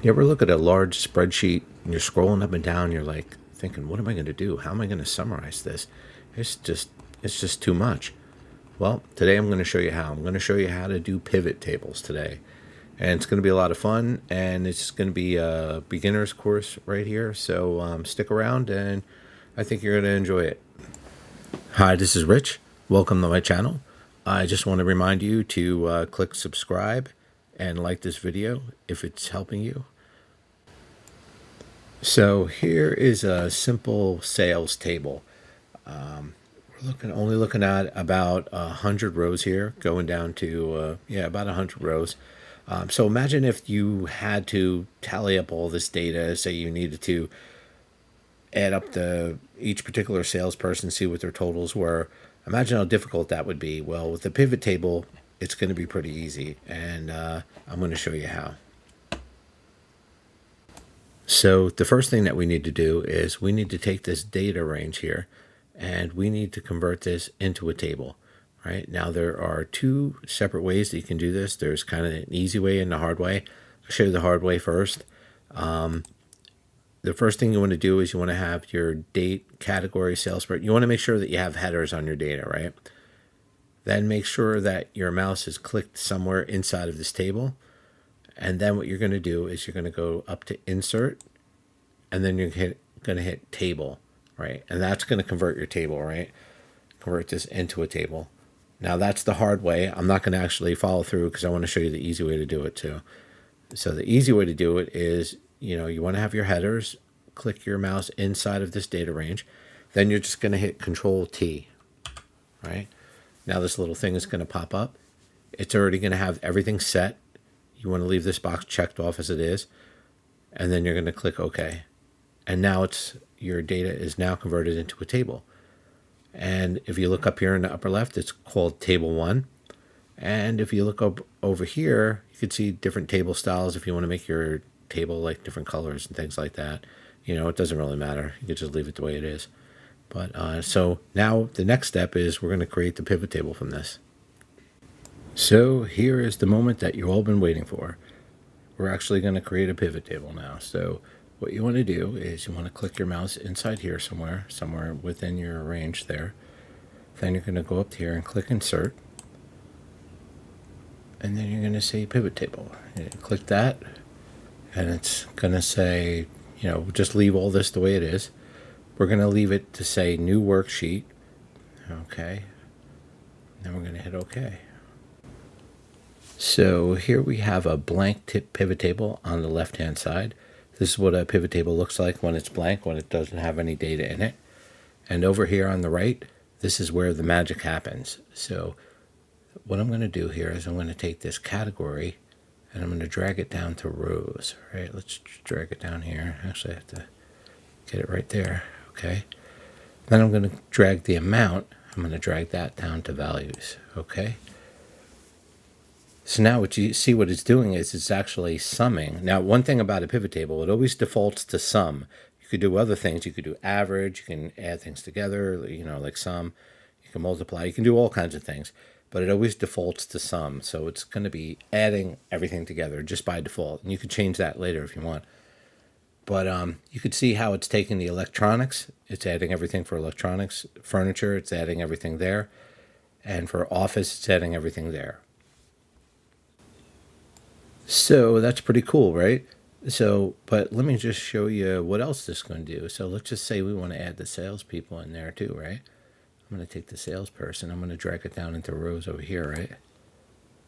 You ever look at a large spreadsheet and you're scrolling up and down, you're like thinking, what am I going to do? How am I going to summarize this? It's just it's just too much. Well, today I'm going to show you how. I'm going to show you how to do pivot tables today. And it's going to be a lot of fun, and it's going to be a beginner's course right here. So stick around, and I think you're going to enjoy it. Hi, this is Rich. Welcome to my channel. I just want to remind you to click subscribe and like this video if it's helping you. So here is a simple sales table. We're only looking at about 100 rows here, going down to about 100 rows. So imagine if you had to tally up all this data. Say you needed to add up each particular salesperson, see what their totals were. Imagine how difficult that would be. Well, with the pivot table, it's going to be pretty easy, and I'm going to show you how. So the first thing that we need to do is we need to take this data range here, and we need to convert this into a table. Right now, there are two separate ways that you can do this. There's kind of an easy way and the hard way. I'll show you the hard way first. The first thing you want to do is you want to have your date, category, salesperson. You want to make sure that you have headers on your data, right? Then make sure that your mouse is clicked somewhere inside of this table. And then what you're going to do is you're going to go up to Insert, and then you're going to hit Table, right? And that's going to convert your table, right? Convert this into a table. Now that's the hard way. I'm not going to actually follow through because I want to show you the easy way to do it too. So the easy way to do it is, you want to have your headers, click your mouse inside of this data range. Then you're just going to hit Control T, right? Now this little thing is going to pop up. It's already going to have everything set. You want to leave this box checked off as it is. And then you're going to click OK. And now your data is now converted into a table. And if you look up here in the upper left, it's called Table 1. And if you look up over here, you can see different table styles if you want to make your table like different colors and things like that. It doesn't really matter. You can just leave it the way it is. But so now the next step is we're going to create the pivot table from this. So here is the moment that you've all been waiting for. We're actually going to create a pivot table now. So what you want to do is you want to click your mouse inside here somewhere within your range there. Then you're going to go up here and click Insert. And then you're going to say Pivot Table. And click that, and it's going to say, just leave all this the way it is. We're going to leave it to say New Worksheet. Okay. Then we're going to hit OK. So here we have a blank pivot table on the left-hand side. This is what a pivot table looks like when it's blank, when it doesn't have any data in it. And over here on the right, this is where the magic happens. So what I'm going to do here is I'm going to take this category and I'm going to drag it down to rows. All right, let's drag it down here. Actually, I have to get it right there. Okay. Then I'm going to drag the amount. I'm going to drag that down to values. Okay. So now what you see what it's doing is it's actually summing. Now, one thing about a pivot table, it always defaults to sum. You could do other things. You could do average. You can add things together, like sum. You can multiply. You can do all kinds of things. But it always defaults to sum. So it's going to be adding everything together just by default. And you could change that later if you want. But you could see how it's taking the electronics. It's adding everything for electronics. Furniture, it's adding everything there. And for office, it's adding everything there. So that's pretty cool, right? But let me just show you what else this is going to do. So let's just say we want to add the salespeople in there too, right? I'm going to take the salesperson. I'm going to drag it down into rows over here, right?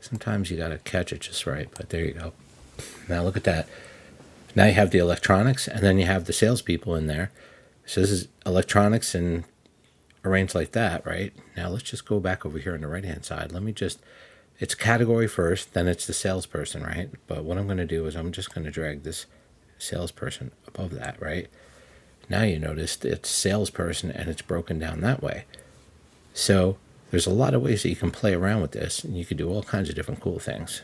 Sometimes you got to catch it just right, but there you go. Now look at that. Now you have the electronics, and then you have the salespeople in there. So this is electronics and arranged like that, right? Now let's just go back over here on the right-hand side. It's category first, then it's the salesperson, right? But what I'm going to do is I'm just going to drag this salesperson above that, right? Now you notice it's salesperson and it's broken down that way. So there's a lot of ways that you can play around with this, and you can do all kinds of different cool things.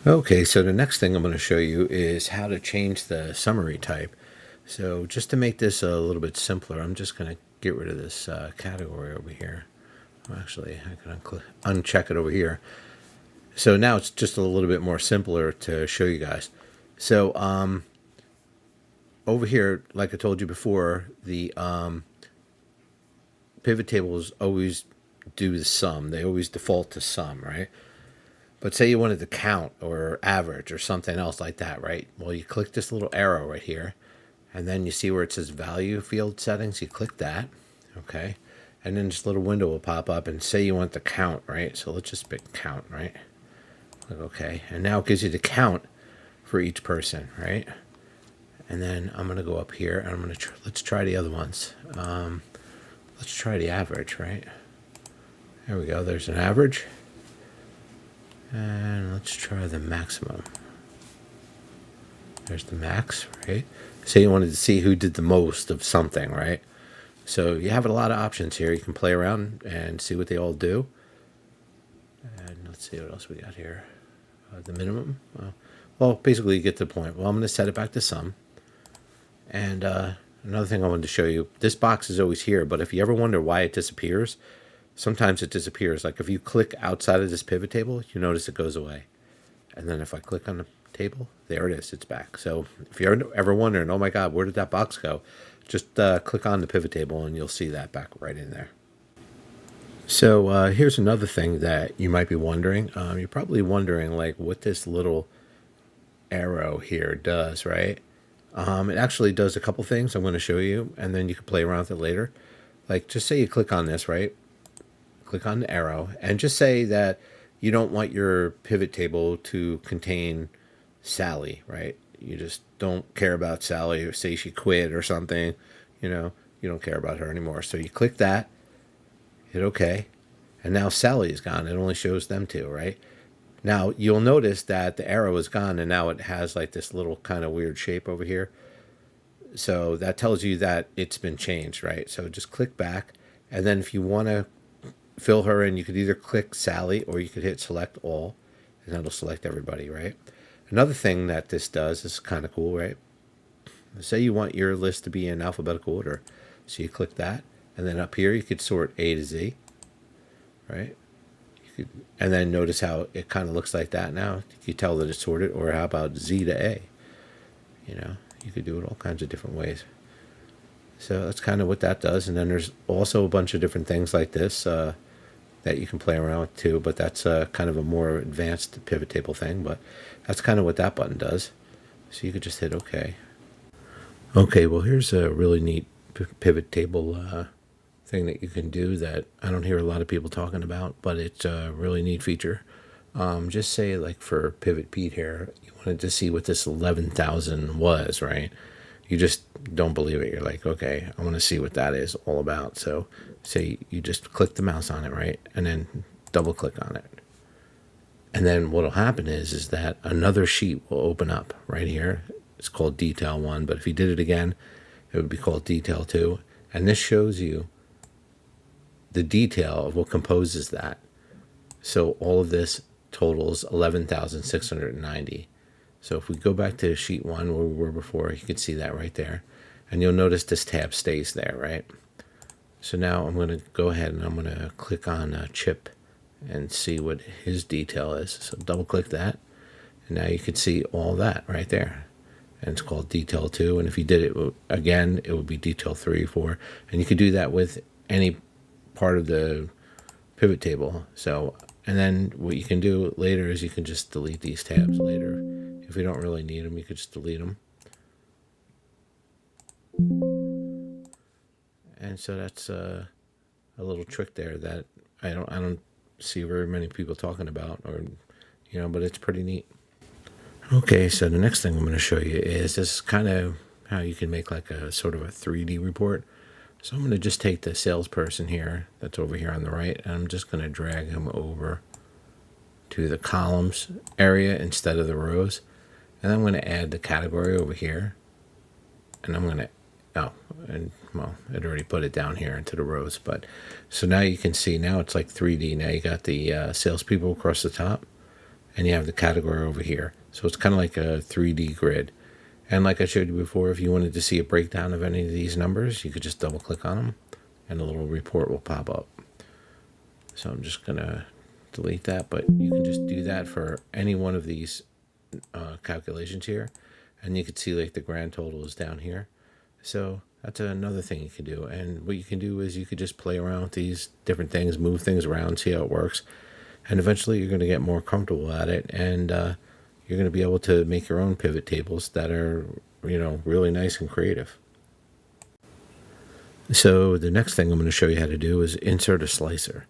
Okay, so the next thing I'm going to show you is how to change the summary type. So just to make this a little bit simpler, I'm just going to get rid of this category over here. Actually, I can uncheck it over here. So now it's just a little bit more simpler to show you guys. So over here, like I told you before, the pivot tables always do the sum. They always default to sum, right? But say you wanted to count or average or something else like that, right? Well, you click this little arrow right here, and then you see where it says value field settings. You click that, okay? And then this little window will pop up and say you want the count, right? So let's just pick count, right? Click OK. And now it gives you the count for each person, right? And then I'm going to go up here and I'm going to let's try the other ones. Let's try the average, right? There we go. There's an average. And let's try the maximum. There's the max, right? Say you wanted to see who did the most of something, right? So you have a lot of options here. You can play around and see what they all do. And let's see what else we got here. The minimum. Well, basically you get to the point. Well, I'm going to set it back to sum. And another thing I wanted to show you, this box is always here, but if you ever wonder why it disappears, sometimes it disappears. Like if you click outside of this pivot table, you notice it goes away. And then if I click on the table, there it is, it's back. So if you're ever wondering, oh my God, where did that box go? Just click on the pivot table and you'll see that back right in there. So here's another thing that you might be wondering. You're probably wondering like what this little arrow here does, right? It actually does a couple things I'm going to show you, and then you can play around with it later. Like just say you click on this, right? Click on the arrow and just say that you don't want your pivot table to contain Sally, right? You just don't care about Sally, or say she quit or something, you don't care about her anymore. So you click that, hit OK, and now Sally is gone. It only shows them two, right? Now you'll notice that the arrow is gone and now it has like this little kind of weird shape over here. So that tells you that it's been changed, right? So just click back, and then if you want to fill her in, you could either click Sally or you could hit select all, and that'll select everybody, right? Another thing that this does is kind of cool, right? Say you want your list to be in alphabetical order. So you click that, and then up here you could sort A to Z, right? And then notice how it kind of looks like that now. You tell that it's sorted, or how about Z to A? You could do it all kinds of different ways. So that's kind of what that does. And then there's also a bunch of different things like this that you can play around with too, but that's kind of a more advanced pivot table thing, but that's kind of what that button does. So you could just hit OK. Okay, well here's a really neat pivot table thing that you can do that I don't hear a lot of people talking about, but it's a really neat feature. Just say like for Pivot Pete here, you wanted to see what this 11,000 was, right? You just don't believe it. You're like, okay, I want to see what that is all about. So say you just click the mouse on it, right? And then double click on it. And then what'll happen is that another sheet will open up right here. It's called Detail1, but if you did it again, it would be called Detail2. And this shows you the detail of what composes that. So all of this totals 11,690. So if we go back to sheet 1 where we were before, you can see that right there. And you'll notice this tab stays there, right? So now I'm going to go ahead and I'm going to click on Chip and see what his detail is. So double click that. And now you can see all that right there. And it's called Detail 2. And if you did it again, it would be Detail 3, 4. And you could do that with any part of the pivot table. So, and then what you can do later is you can just delete these tabs later. If you don't really need them, you could just delete them. And so that's a little trick there that I don't see very many people talking about, or but it's pretty neat. Okay, so the next thing I'm going to show you is this kind of how you can make like a sort of a 3D report. So I'm going to just take the salesperson here that's over here on the right, and I'm just going to drag him over to the columns area instead of the rows. And I'm going to add the category over here. And I'm going to, it already put it down here into the rows. But so now you can see, now it's like 3D. Now you got the salespeople across the top, and you have the category over here. So it's kind of like a 3D grid. And like I showed you before, if you wanted to see a breakdown of any of these numbers, you could just double click on them and a little report will pop up. So I'm just going to delete that, but you can just do that for any one of these calculations here, and you can see like the grand total is down here. So that's another thing you can do. And what you can do is you could just play around with these different things, move things around, see how it works, and eventually you're going to get more comfortable at it, and you're going to be able to make your own pivot tables that are, really nice and creative. So the next thing I'm going to show you how to do is insert a slicer.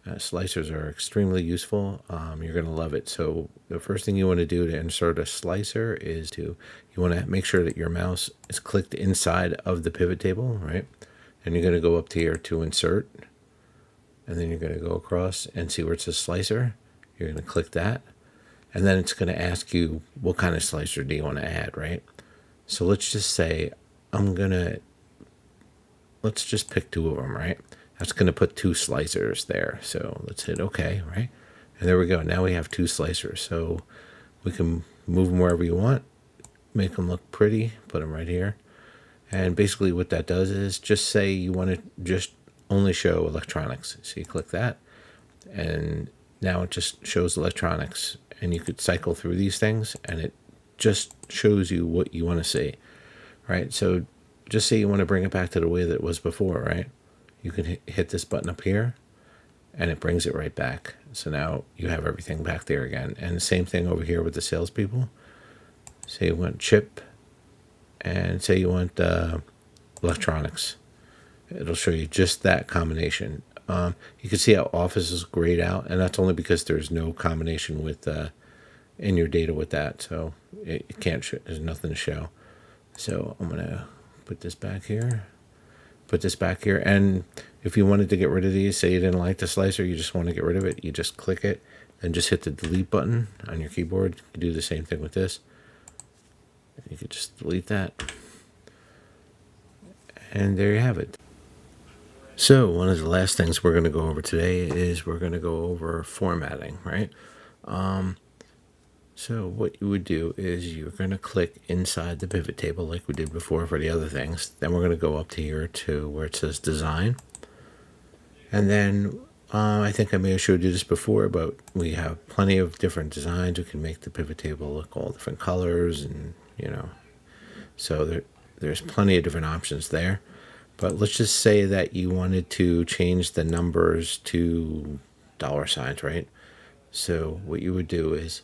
Slicers are extremely useful. You're going to love it. So the first thing you want to do to insert a slicer is you want to make sure that your mouse is clicked inside of the pivot table, right? And you're going to go up to here to insert, and then you're going to go across and see where it says slicer. You're going to click that, and then it's going to ask you what kind of slicer do you want to add, right? So let's just say let's just pick two of them, right? That's going to put two slicers there. So let's hit OK, right? And there we go. Now we have two slicers. So we can move them wherever you want, make them look pretty, put them right here. And basically what that does is just say you want to just only show electronics. So you click that, and now it just shows electronics. And you could cycle through these things, and it just shows you what you want to see, right? So just say you want to bring it back to the way that it was before, right? You can hit this button up here, and it brings it right back. So now you have everything back there again. And the same thing over here with the salespeople. Say you want chip, and say you want electronics. It'll show you just that combination. You can see how Office is grayed out, and that's only because there's no combination with in your data with that. So it can't show, there's nothing to show. So I'm going to put this back here. And if you wanted to get rid of these, say you didn't like the slicer, you just want to get rid of it, you just click it and just hit the delete button on your keyboard. You can do the same thing with this. You could just delete that. And there you have it. So one of the last things we're going to go over today is we're going to go over formatting, right? So what you would do is you're going to click inside the pivot table like we did before for the other things. Then we're going to go up to here to where it says design. And then I think I may have showed you this before, but we have plenty of different designs. We can make the pivot table look all different colors, and so there's plenty of different options there. But let's just say that you wanted to change the numbers to $signs, right? So what you would do is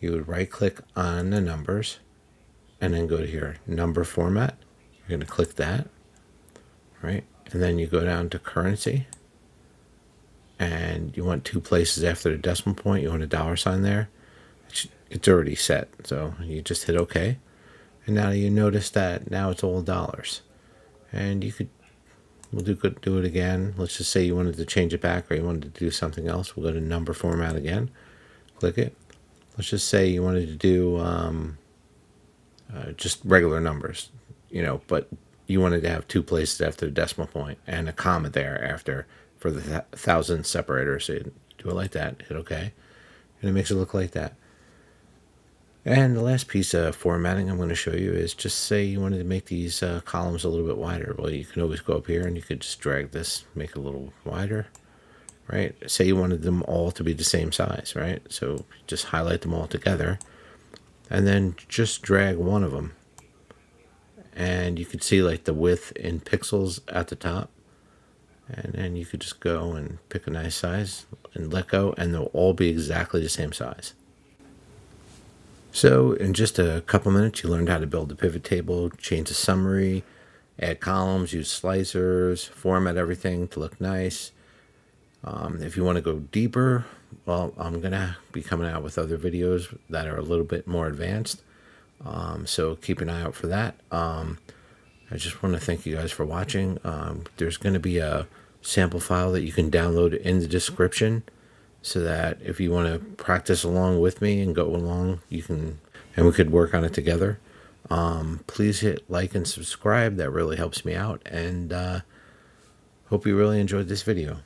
you would right click on the numbers and then go to here, number format. You're going to click that, right? And then you go down to currency, and you want two places after the decimal point. You want a $sign there. It's already set, so you just hit OK. And now you notice that now it's all dollars. And we'll do it again. Let's just say you wanted to change it back, or you wanted to do something else. We'll go to number format again, click it. Let's just say you wanted to do just regular numbers, but you wanted to have two places after the decimal point and a comma there after for the thousand separator. So you do it like that, hit OK, and it makes it look like that. And the last piece of formatting I'm going to show you is just say you wanted to make these columns a little bit wider. Well, you can always go up here and you could just drag this, make it a little wider, right? Say you wanted them all to be the same size, right? So just highlight them all together and then just drag one of them. And you can see like the width in pixels at the top. And then you could just go and pick a nice size and let go, and they'll all be exactly the same size. So in just a couple minutes, you learned how to build a pivot table, change the summary, add columns, use slicers, format everything to look nice. If you want to go deeper, well, I'm going to be coming out with other videos that are a little bit more advanced. So keep an eye out for that. I just want to thank you guys for watching. There's going to be a sample file that you can download in the description, so that if you want to practice along with me and go along, you can, and we could work on it together. Please hit like and subscribe. That really helps me out. And hope you really enjoyed this video.